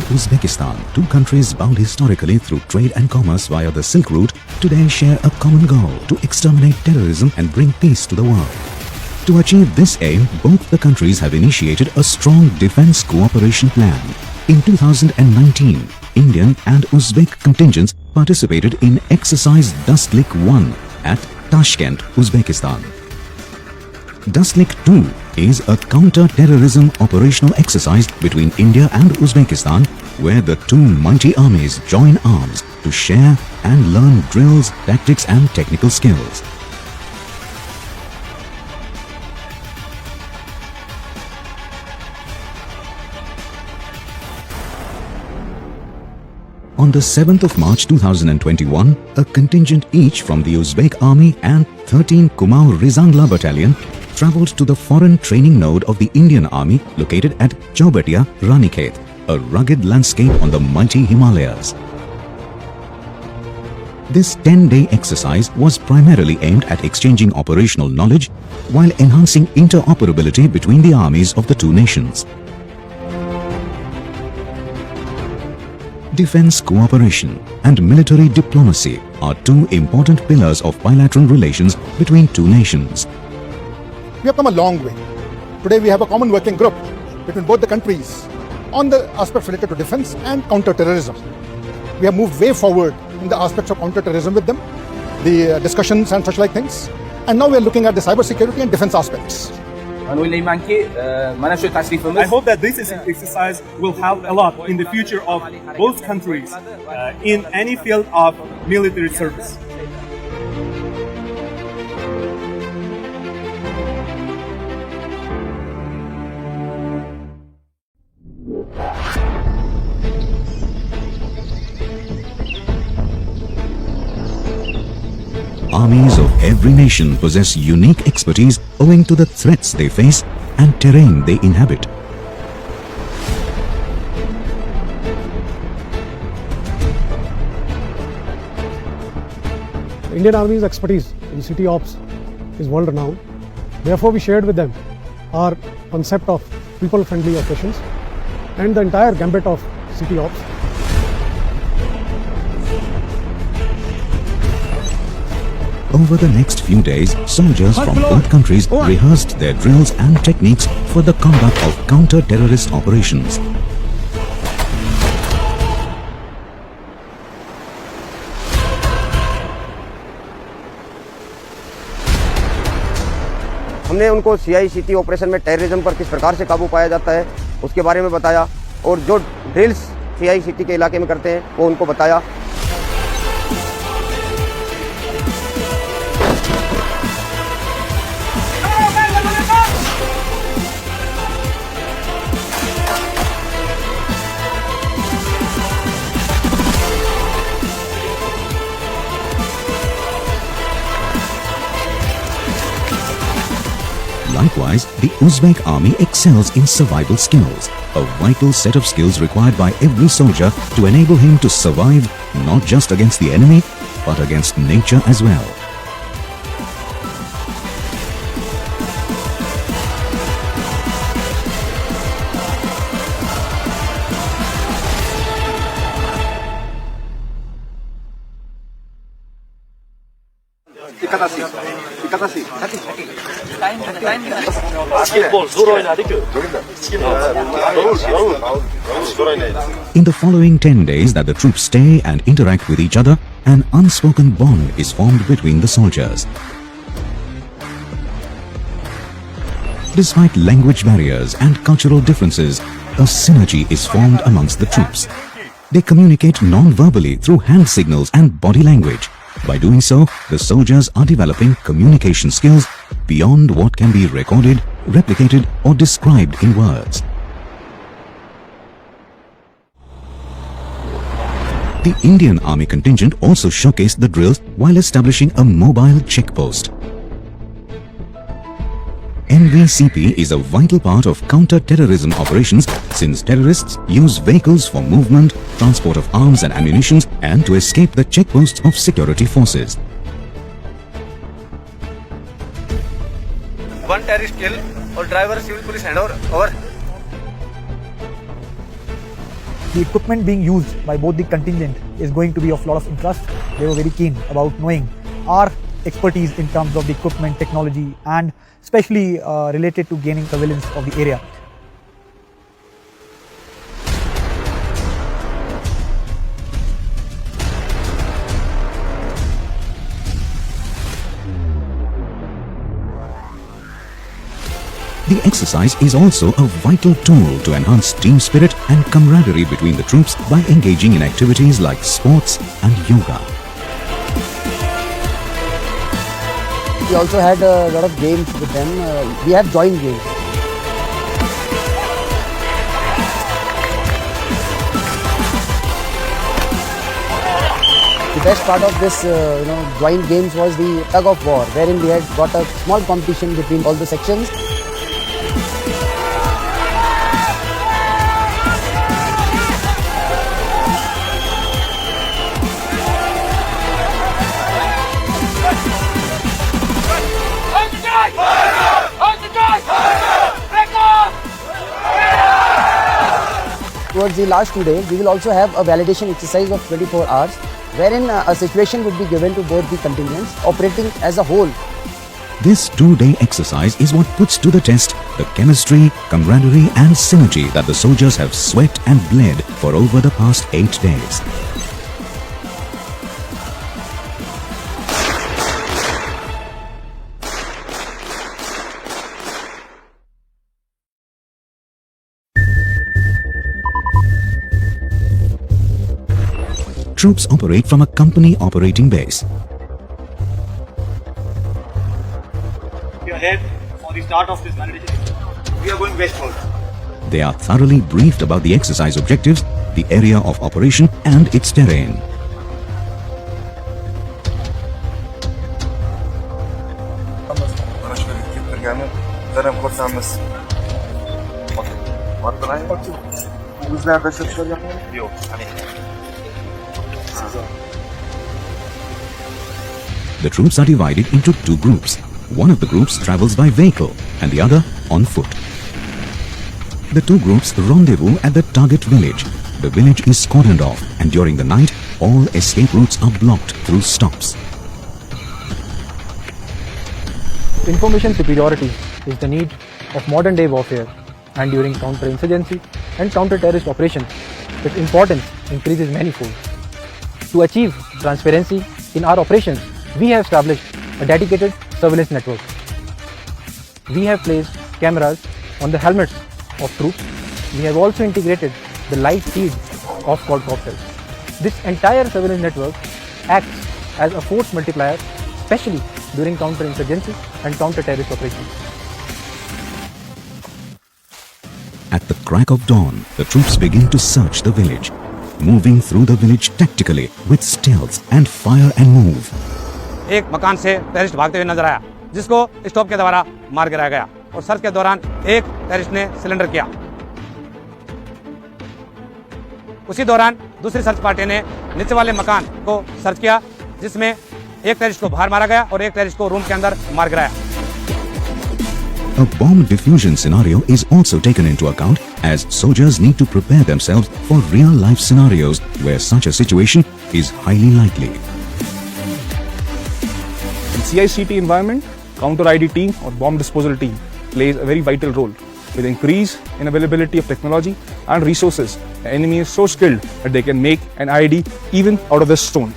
Uzbekistan, two countries bound historically through trade and commerce via the Silk Route, today share a common goal to exterminate terrorism and bring peace to the world. To achieve this aim, both the countries have initiated a strong defense cooperation plan. In 2019, Indian and Uzbek contingents participated in exercise DUSTLIK 1 at Tashkent, Uzbekistan. DUSTLIK 2 is a counter-terrorism operational exercise between India and Uzbekistan, where the two mighty armies join arms to share and learn drills, tactics and technical skills. On the 7th of March 2021, a contingent each from the Uzbek Army and 13 Kumaon Rezangla Battalion travelled to the foreign training node of the Indian Army located at Chaubetia, Ranikhet, a rugged landscape on the mighty Himalayas. This 10-day exercise was primarily aimed at exchanging operational knowledge while enhancing interoperability between the armies of the two nations. Defense cooperation and military diplomacy are two important pillars of bilateral relations between two nations. We have come a long way. Today we have a common working group between both the countries on the aspects related to defense and counter-terrorism. We have moved way forward in the aspects of counter-terrorism with them, the discussions and such like things. And now we are looking at the cyber-security and defense aspects. I hope that this exercise will help a lot in the future of both countries in any field of military service. Armies of every nation possess unique expertise owing to the threats they face and terrain they inhabit. The Indian Army's expertise in city ops is world renowned. Therefore, we shared with them our concept of people-friendly operations and the entire gambit of city ops. Over the next few days, soldiers from both countries rehearsed their drills and techniques for the conduct of counter-terrorist operations. हमने उनको CICT operation में terrorism पर किस प्रकार से काबू पाया जाता है उसके बारे में बताया और जो ड्रिल्स CICT के इलाके में करते हैं वो उनको बताया. Likewise, the Uzbek army excels in survival skills, a vital set of skills required by every soldier to enable him to survive not just against the enemy, but against nature as well. In the following 10 days that the troops stay and interact with each other, an unspoken bond is formed between the soldiers. Despite language barriers and cultural differences, a synergy is formed amongst the troops. They communicate non-verbally through hand signals and body language. By doing so, the soldiers are developing communication skills beyond what can be recorded, replicated or described in words. The Indian Army contingent also showcased the drills while establishing a mobile checkpost. MVCP is a vital part of counter-terrorism operations since terrorists use vehicles for movement, transport of arms and ammunition and to escape the checkposts of security forces. One terrorist kill or driver civil police handover over. The equipment being used by both the contingent is going to be of lot of interest. They were very keen about knowing our expertise in terms of the equipment, technology, and especially related to gaining surveillance of the area. The exercise is also a vital tool to enhance team spirit and camaraderie between the troops by engaging in activities like sports and yoga. We also had a lot of games with them. We have joined games. The best part of this, joint games was the tug of war, wherein we had got a small competition between all the sections. Towards the last 2 days, we will also have a validation exercise of 24 hours, wherein a situation would be given to both the contingents operating as a whole. This 2-day exercise is what puts to the test the chemistry, camaraderie and synergy that the soldiers have sweat and bled for over the past 8 days. Troops operate from a company operating base. We are here for the start of this validation. We are going westward. They are thoroughly briefed about the exercise objectives, the area of operation and its terrain. The troops are divided into 2 groups. One of the groups travels by vehicle and the other on foot. The 2 groups rendezvous at the target village. The village is cordoned off and during the night, all escape routes are blocked through stops. Information superiority is the need of modern day warfare, and during counter-insurgency and counter-terrorist operations, its importance increases manifold. To achieve transparency in our operations, we have established a dedicated surveillance network. We have placed cameras on the helmets of troops. We have also integrated the live feed of quadcopters. This entire surveillance network acts as a force multiplier, especially during counter-insurgency and counter-terrorist operations. At the crack of dawn, the troops begin to search the village, moving through the village tactically with stealth and fire and move. एक मकान से terrorist भागते हुए नजर आया, जिसको stop के द्वारा मार गिराया गया और सर्च के दौरान एक टेररिस्ट ने सिलेंडर किया। उसी दौरान दूसरी सर्च पार्टी ने नीचे वाले मकान को सर्च किया, जिसमें एक टेररिस्ट को बाहर मारा गया और एक टेररिस्ट को रूम के अंदर मार गिराया। A bomb diffusion scenario is also taken into account as soldiers need to prepare themselves for real-life scenarios where such a situation is highly likely. In CICT environment, counter-ID team or bomb disposal team plays a very vital role. With increase in availability of technology and resources, the enemy is so skilled that they can make an ID even out of this stone.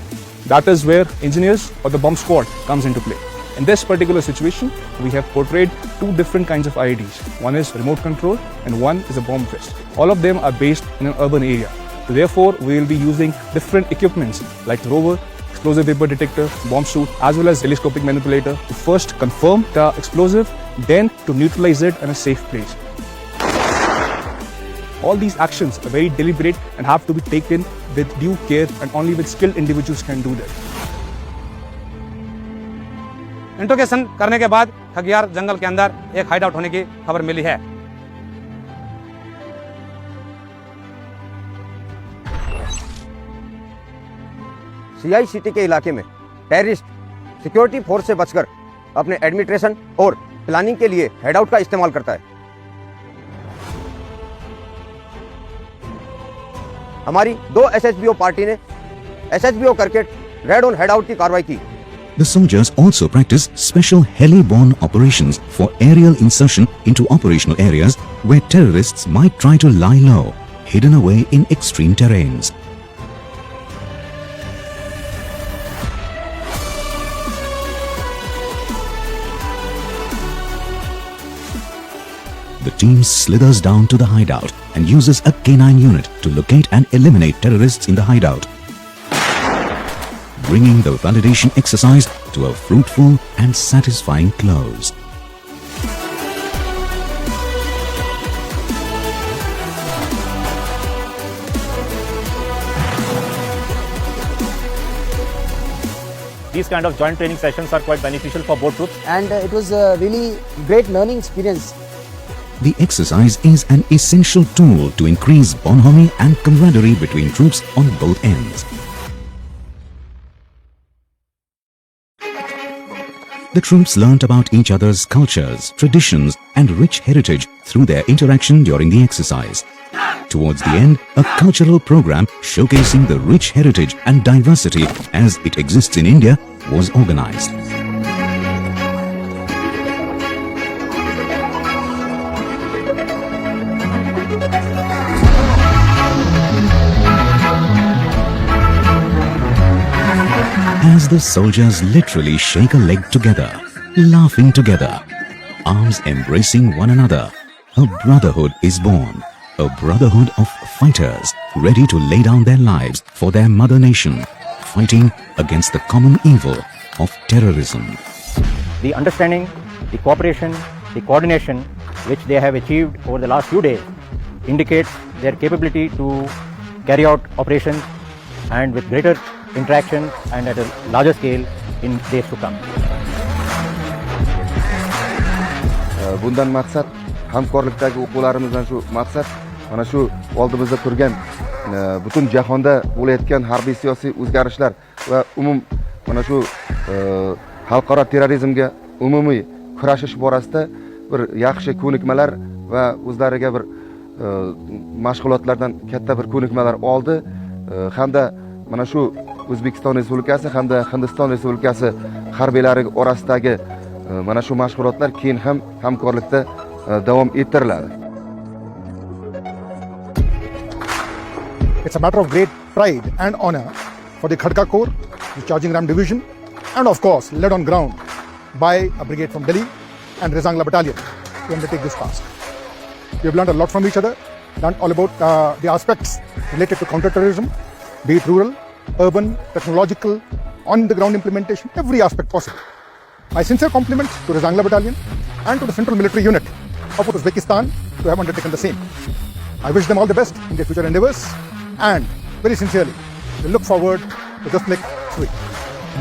That is where engineers or the bomb squad comes into play. In this particular situation, we have portrayed 2 different kinds of IEDs. One is remote control and one is a bomb vest. All of them are based in an urban area. So therefore, we will be using different equipments like rover, explosive vapor detector, bomb suit, as well as telescopic manipulator to first confirm the explosive, then to neutralize it in a safe place. All these actions are very deliberate and have to be taken with due care, and only with skilled individuals can do that. Interrogation करने के बाद खगियार जंगल के अंदर एक hideout होने की खबर मिली है। CICT के इलाके में टेररिस्ट सिक्योरिटी फोर्स से बचकर अपने एडमिनिस्ट्रेशन और प्लानिंग के लिए हाइडआउट का इस्तेमाल करता है। हमारी 2 SHBO पार्टी ने SHBO करके रेड ऑन हेड आउट की कार्रवाई की। The soldiers also practice special heli-borne operations for aerial insertion into operational areas where terrorists might try to lie low, hidden away in extreme terrains. The team slithers down to the hideout and uses a K9 unit to locate and eliminate terrorists in the hideout, bringing the validation exercise to a fruitful and satisfying close. These kind of joint training sessions are quite beneficial for both groups. And it was a really great learning experience. The exercise is an essential tool to increase bonhomie and camaraderie between troops on both ends. The troops learnt about each other's cultures, traditions and rich heritage through their interaction during the exercise. Towards the end, a cultural program showcasing the rich heritage and diversity as it exists in India was organized. As the soldiers literally shake a leg together, laughing together, arms embracing one another, a brotherhood is born. A brotherhood of fighters ready to lay down their lives for their mother nation, fighting against the common evil of terrorism. The understanding, the cooperation, the coordination which they have achieved over the last few days indicates their capability to carry out operations and with greater interaction and at a larger scale in days to come. Bundan maqsad hamkorlikdagi o'qullarimizdan shu maqsad mana shu oldimizda turgan butun jahonda bo'layotgan harbiy siyosiy o'zgarishlar va mana shu xalqaro terrorizmga umumiy kurashish borasida bir yaxshi ko'nikmalar va o'zlariga bir mashg'ulotlardan katta bir ko'nikmalar oldi hamda mana shu O'zbekiston Respublikasi hamda Hindiston Respublikasi harbiylari orasidagi mana shu mashg'ulotlar keyin ham hamkorlikda davom ettiriladi. It's a matter of great pride and honor for the Khadka Corps, the Charging Ram Division, and of course led on ground by a brigade from Delhi and Rezangla Battalion to undertake this task. We have learned a lot from each other, learned all about the aspects related to counter-terrorism, be it rural, urban, technological, on-the-ground implementation, every aspect possible. My sincere compliments to Rezangla Battalion and to the Central Military Unit of Uzbekistan to have undertaken the same. I wish them all the best in their future endeavours and very sincerely, we look forward to DUSTLIK 3.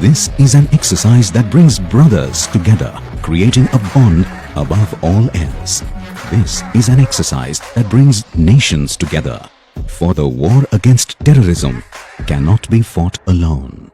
This is an exercise that brings brothers together, creating a bond above all else. This is an exercise that brings nations together. For the war against terrorism cannot be fought alone.